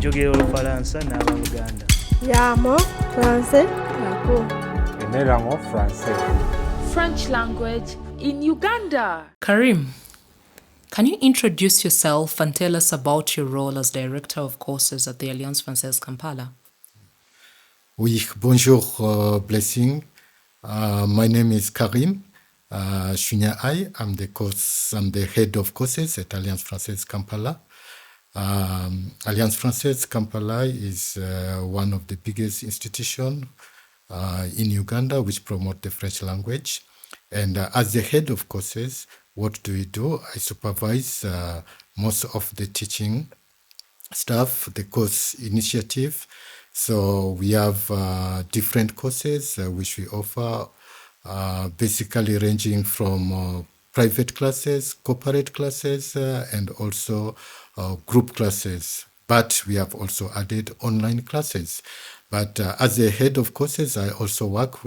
njogera Olufalansa n'Abaluganda. Yamo, français, nako. Emerango français. French language in Uganda. Karim, can you introduce yourself and tell us about your role as Director of Courses at the Alliance Française Kampala? Oui, bonjour, Blessing. My name is Karim. CWINYA'AY. I'm the head of courses at Alliance Française Kampala. Alliance Française Kampala is one of the biggest institutions in Uganda which promote the French language. And as the head of courses, what do we do? I supervise most of the teaching staff, the course initiative. So we have different courses which we offer, basically ranging from private classes, corporate classes, and also group classes. But we have also added online classes. But as the head of courses, I also work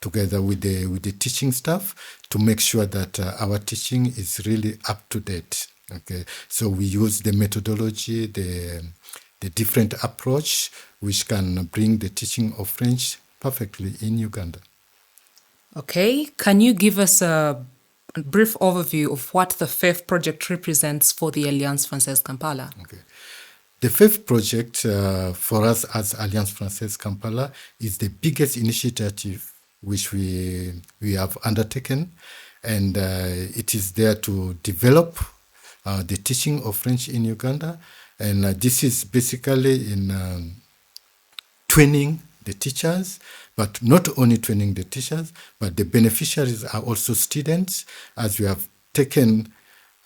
together with the teaching staff to make sure that our teaching is really up to date. Okay, so we use the methodology, the different approach which can bring the teaching of French perfectly in Uganda. Okay, can you give us a brief overview of what the FAIF project represents for the Alliance Française Kampala? Okay. The FAIF project for us as Alliance Française Kampala is the biggest initiative which we have undertaken, and it is there to develop the teaching of French in Uganda. And this is basically in training the teachers, but not only training the teachers, but the beneficiaries are also students, as we have taken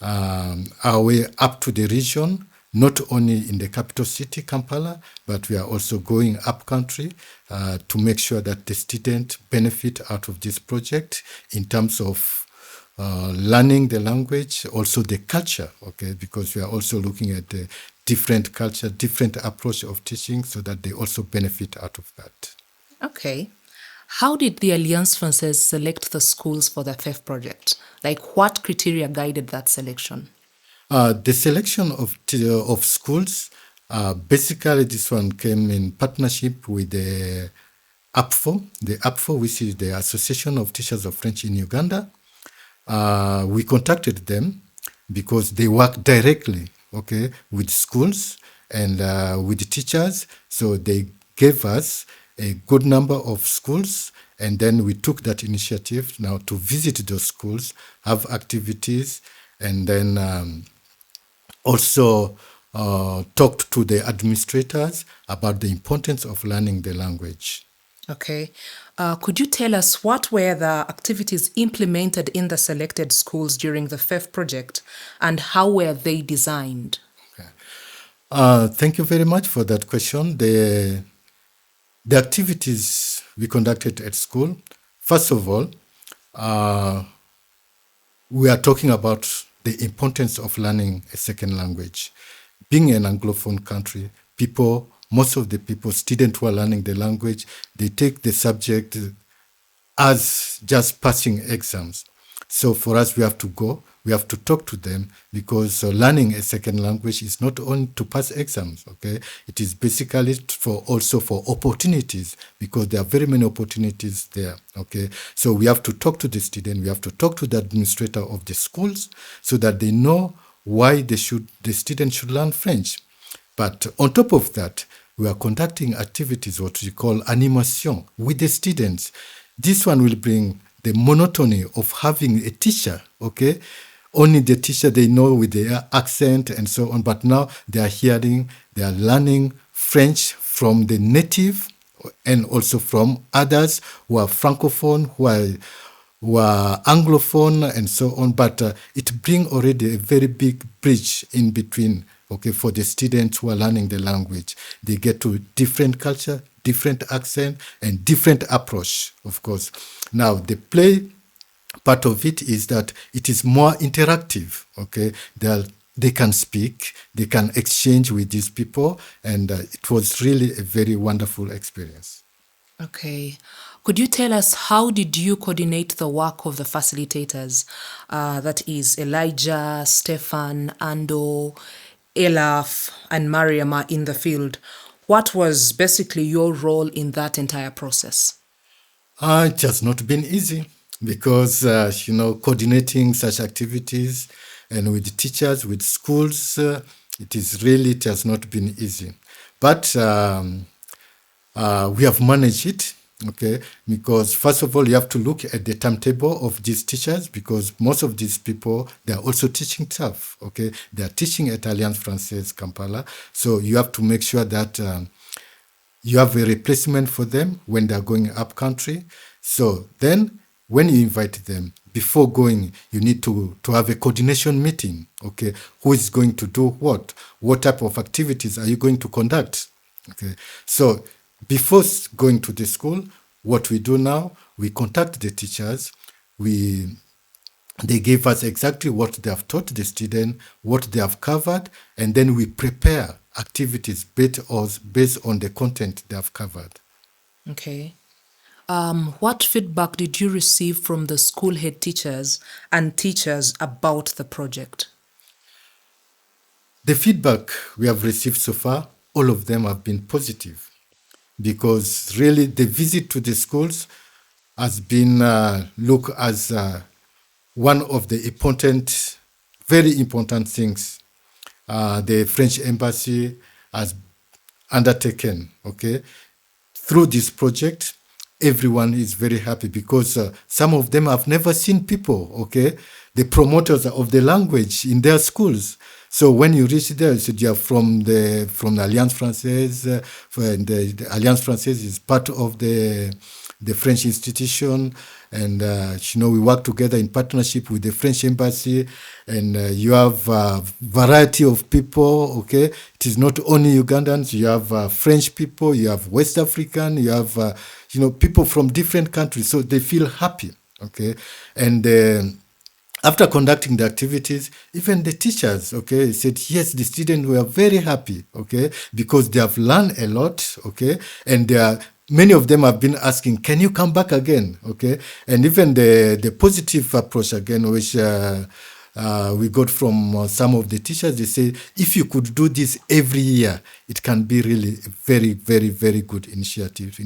our way up to the region, not only in the capital city, Kampala, but we are also going up country to make sure that the students benefit out of this project in terms of learning the language, also the culture, okay, because we are also looking at the different culture, different approach of teaching so that they also benefit out of that. Okay. How did the Alliance Française select the schools for the FAIF project? Like, what criteria guided that selection? The selection of schools, basically this one came in partnership with the APFO, which is the Association of Teachers of French in Uganda. We contacted them because they work directly, okay, with schools and with the teachers. So they gave us a good number of schools, and then we took that initiative now to visit those schools, have activities, and then also talked to the administrators about the importance of learning the language. Okay. Could you tell us what were the activities implemented in the selected schools during the FAIF project, and how were they designed? Okay. Thank you very much for that question. The activities we conducted at school, first of all, we are talking about the importance of learning a second language. Being an Anglophone country, most of the people, students who are learning the language, they take the subject as just passing exams. So for us, we have to talk to them, because learning a second language is not only to pass exams, okay? It is basically also for opportunities, because there are very many opportunities there, okay? So we have to talk to the student, we have to talk to the administrator of the schools so that they know why the student should learn French. But on top of that, we are conducting activities, what we call animation, with the students. This one will bring the monotony of having a teacher, okay? Only the teacher they know with their accent and so on, but now they are learning French from the native and also from others who are Francophone, who are Anglophone and so on, but it brings already a very big bridge in between, okay, for the students who are learning the language. They get to different culture, different accent, and different approach, of course. Now, the play part of it is that it is more interactive, okay? They can speak, they can exchange with these people, and it was really a very wonderful experience. Okay. Could you tell us, how did you coordinate the work of the facilitators? That is Elijah, Stefan, Ando. Elaf and Mariam are in the field. What was basically your role in that entire process? It has not been easy because, coordinating such activities and with teachers, with schools, it has not been easy. But we have managed it, okay, because first of all, you have to look at the timetable of these teachers because most of these people, they are also teaching staff, okay. They are teaching at Alliance Française Kampala. So you have to make sure that you have a replacement for them when they are going up country. So then when you invite them, before going, you need to have a coordination meeting, okay. Who is going to do what? What type of activities are you going to conduct? Okay. So before going to the school, what we do now, we contact the teachers. They give us exactly what they have taught the student, what they have covered, and then we prepare activities based on the content they have covered. Okay. What feedback did you receive from the school head teachers and teachers about the project? The feedback we have received so far, all of them have been positive because really the visit to the schools has been looked as one of the very important things the French embassy has undertaken, okay? Through this project, everyone is very happy because some of them have never seen people, okay? The promoters of the language in their schools. So when you reach there, so you are from the Alliance Française, and the Alliance Française is part of the French institution, and we work together in partnership with the French embassy, and you have a variety of people, okay? It is not only Ugandans, you have French people, you have West African, you have, people from different countries, so they feel happy, okay? And after conducting the activities, even the teachers, okay, said, yes, the students were very happy, okay, because they have learned a lot, okay, and many of them have been asking, can you come back again, okay, and even the positive approach again, which we got from some of the teachers, they say, if you could do this every year, it can be really a very, very, very good initiative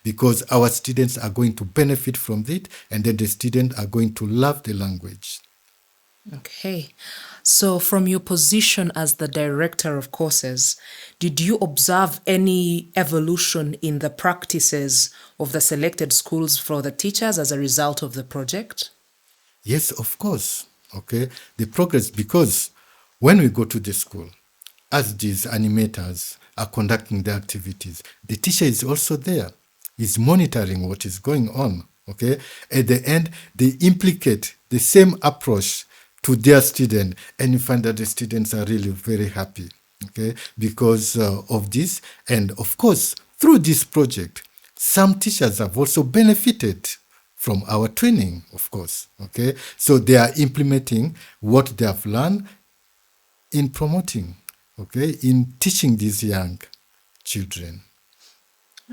because our students are going to benefit from it, and then the students are going to love the language. Okay. So from your position as the director of courses, did you observe any evolution in the practices of the selected schools for the teachers as a result of the project? Yes, of course. Okay. The progress, because when we go to the school, as these animators are conducting the activities, the teacher is also there. He's monitoring what is going on. Okay. At the end, they implicate the same approach to their student, and you find that the students are really very happy. Okay, because of this, and of course, through this project, some teachers have also benefited from our training, of course, okay? So they are implementing what they have learned in promoting, okay, in teaching these young children.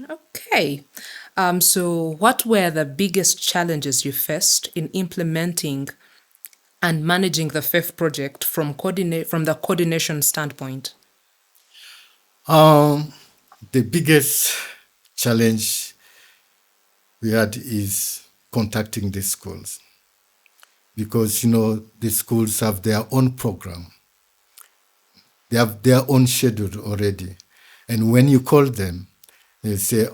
Okay. So what were the biggest challenges you faced in implementing and managing the FIF project from the coordination standpoint? The biggest challenge we had is contacting the schools because, the schools have their own program. They have their own schedule already. And when you call them, they say,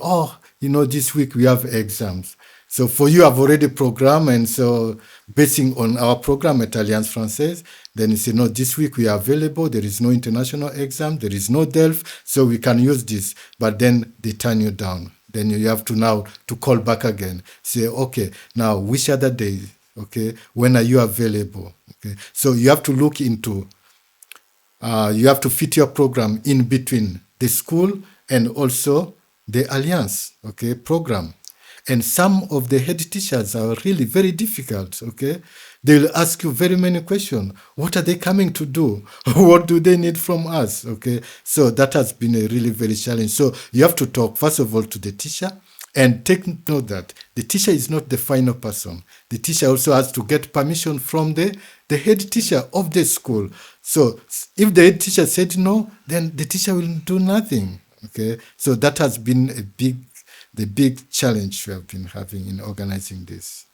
this week we have exams. So for you, I've already programmed, and so basing on our program at Alliance Française, then you say, no, this week we are available, there is no international exam, there is no DELF, so we can use this. But then they turn you down. Then you have to now to call back again. Say, okay, now which other day, okay, when are you available? Okay, so you have to look into, you have to fit your program in between the school and also the Alliance, okay, program. And some of the head teachers are really very difficult, okay? They'll ask you very many questions. What are they coming to do? What do they need from us, okay? So that has been a really very challenge. So you have to talk, first of all, to the teacher and take note that the teacher is not the final person. The teacher also has to get permission from the head teacher of the school So if the head teacher said no, then the teacher will do nothing. Okay, so that has been the big challenge we have been having in organizing this.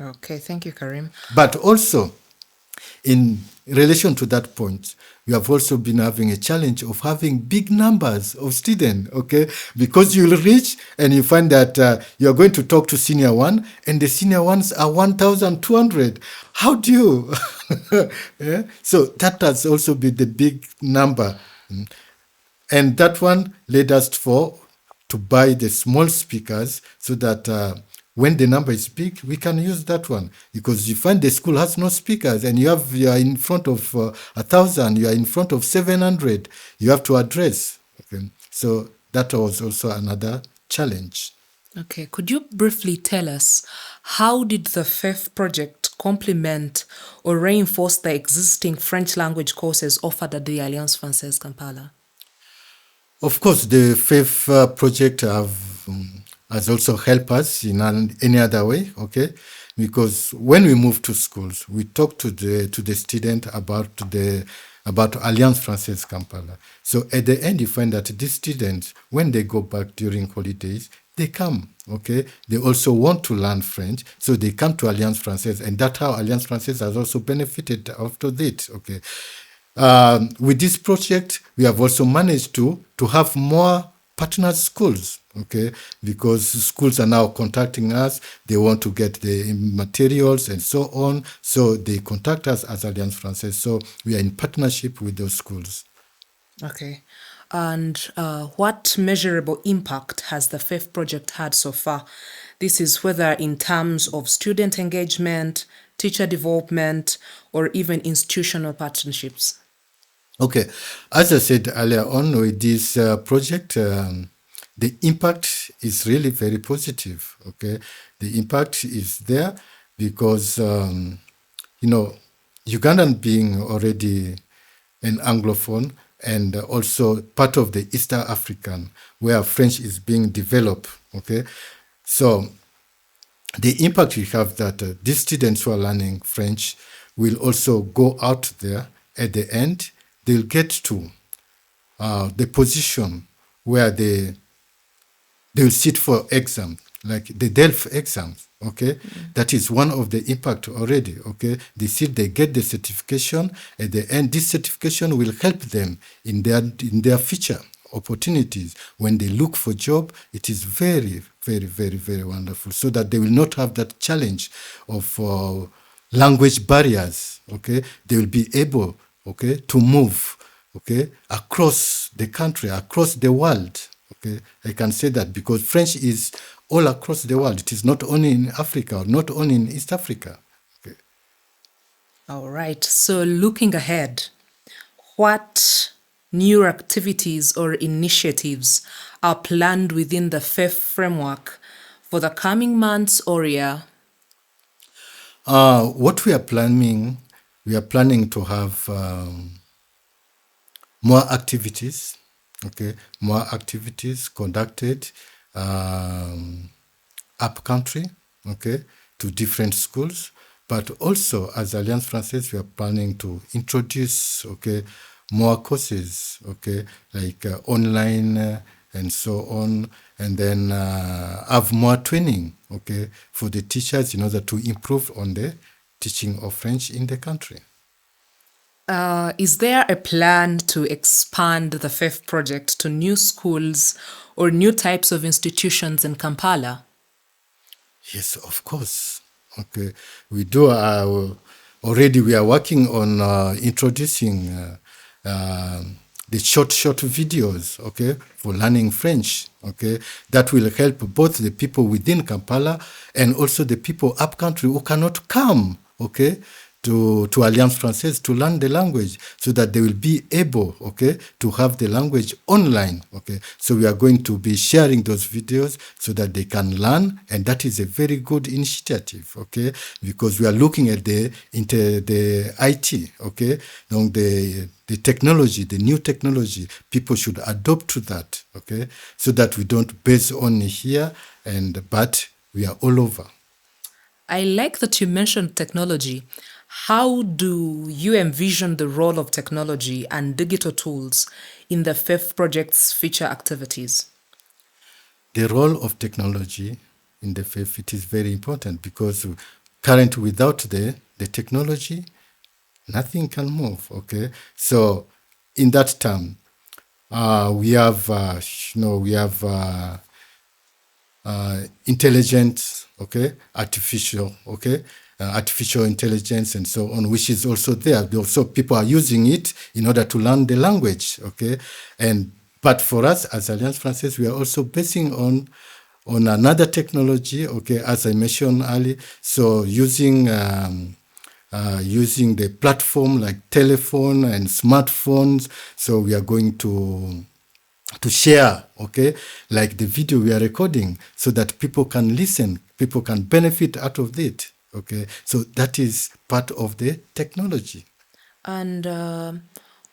Okay, thank you, Karim. But also, in relation to that point, we have also been having a challenge of having big numbers of students, okay? Because you'll reach and you find that you're going to talk to senior one and the senior ones are 1,200. How do you? Yeah? So that has also been the big number. And that one led us to buy the small speakers so that when the number is big, we can use that one. Because you find the school has no speakers and you are in front of 1,000, you are in front of 700, you have to address. Okay? So that was also another challenge. Okay, could you briefly tell us how did the FEF project complement or reinforce the existing French language courses offered at the Alliance Française Kampala? Of course, the FAIF project has also helped us in any other way, okay? Because when we move to schools, we talk to the student about Alliance Française Kampala. So at the end, you find that these students, when they go back during holidays, they come, okay? They also want to learn French, so they come to Alliance Française, and that's how Alliance Française has also benefited after that, okay? With this project, we have also managed to have more partner schools, okay? Because schools are now contacting us. They want to get the materials and so on. So they contact us as Alliance Française. So we are in partnership with those schools. Okay. And what measurable impact has the FEF project had so far? This is whether in terms of student engagement, teacher development, or even institutional partnerships. Okay, as I said earlier on with this project, the impact is really very positive. Okay, the impact is there because Ugandan being already an Anglophone and also part of the East African where French is being developed. Okay, so the impact we have that these students who are learning French will also go out there at the end. They'll get to the position where they'll sit for exam, like the DELF exams, okay? That is one of the impact already, okay? They sit, they get the certification. At the end, this certification will help them in their future opportunities. When they look for job, it is very, very, very, very wonderful so that they will not have that challenge of language barriers, okay? They will be able, okay, to move, okay, across the country, across the world, okay. I can say that because French is all across the world. It is not only in Africa, or not only in East Africa. Okay. All right. So looking ahead, what new activities or initiatives are planned within the FEF framework for the coming months or year? What we are planning to have more activities, okay, more activities conducted up country, okay, to different schools. But also, as Alliance Française, we are planning to introduce, okay, more courses, okay, like online and so on, and then have more training, okay, for the teachers in order to improve on the teaching of French in the country. Is there a plan to expand the FEF project to new schools or new types of institutions in Kampala? Yes, of course. Okay, we do. Already we are working on introducing the short videos, okay, for learning French, okay. That will help both the people within Kampala and also the people up country who cannot come, okay, to Alliance Française to learn the language so that they will be able, okay, to have the language online, okay. So we are going to be sharing those videos so that they can learn, and that is a very good initiative, okay, because we are looking at the IT, okay, donc the technology, the new technology, people should adopt to that, okay, so that we don't base only here, but we are all over. I like that you mentioned technology. How do you envision the role of technology and digital tools in the FIF project's future activities? The role of technology in the faith, it is very important because currently without the technology, nothing can move. Okay, so in that term, we have intelligent, okay, artificial intelligence and so on, which is also there. So people are using it in order to learn the language, okay, but for us as Alliance Française, we are also basing on another technology, okay, as I mentioned earlier. So using the platform like telephone and smartphones. So we are going to share, okay, like the video we are recording, so that people can listen, people can benefit out of it, okay. So that is part of the technology. And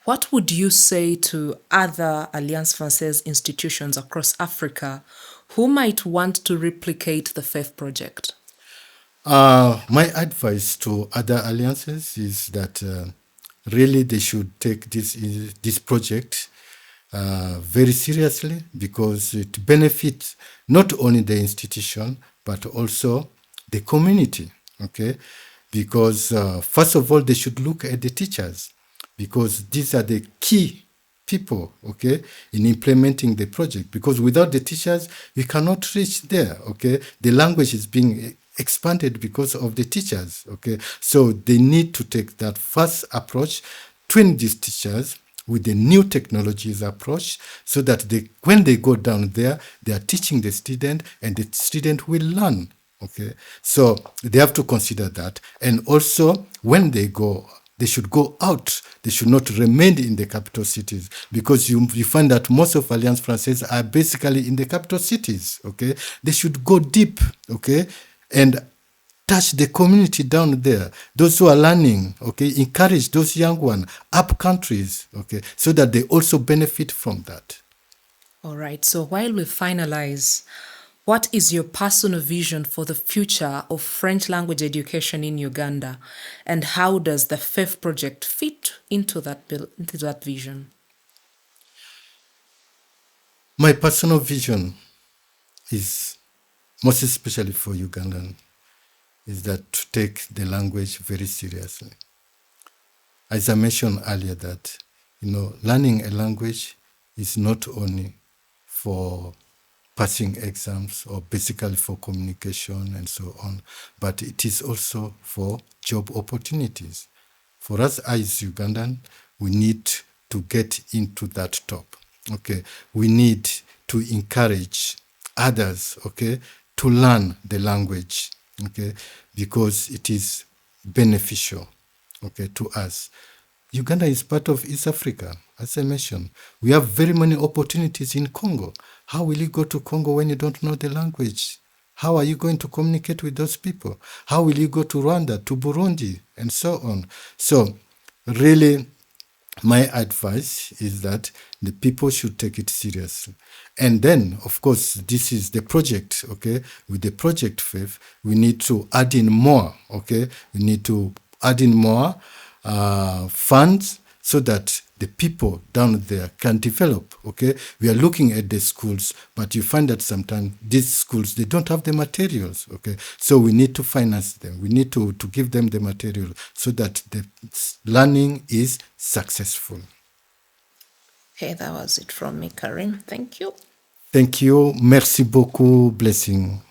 what would you say to other Alliance Française institutions across Africa who might want to replicate the FIF project? My advice to other alliances is that really they should take this project very seriously, because it benefits not only the institution but also the community, okay? Because first of all, they should look at the teachers, because these are the key people, okay, in implementing the project. Because without the teachers, we cannot reach there, okay? The language is being expanded because of the teachers, okay? So they need to take that first approach, train these teachers with the new technologies approach, so that when they go down there, they are teaching the student and the student will learn, okay? So they have to consider that. And also, when they go, they should go out. They should not remain in the capital cities, because you find that most of Alliance Française are basically in the capital cities, okay? They should go deep, okay, and touch the community down there. Those who are learning, okay, encourage those young ones up countries, okay, so that they also benefit from that. All right, so while we finalize, what is your personal vision for the future of French language education in Uganda, and how does the FIF project fit into that vision? My personal vision is, most especially for Ugandan, is that to take the language very seriously. As I mentioned earlier, that learning a language is not only for passing exams or basically for communication and so on, but it is also for job opportunities. For us as Ugandan, we need to get into that top. Okay, we need to encourage others, okay, to learn the language, okay, because it is beneficial, okay, to us. Uganda is part of East Africa, as I mentioned. We have very many opportunities in Congo. How will you go to Congo when you don't know the language? How are you going to communicate with those people? How will you go to Rwanda, to Burundi, and so on? So, really, my advice is that the people should take it seriously. And then, of course, this is the project, okay? With the project FIF, we need to add in more, okay? We need to add in more funds so that the people down there can develop, okay? We are looking at the schools, but you find that sometimes these schools, they don't have the materials, okay? So we need to finance them. We need to give them the material so that the learning is successful. Okay, that was it from me, Karim. Thank you. Thank you. Merci beaucoup. Blessing.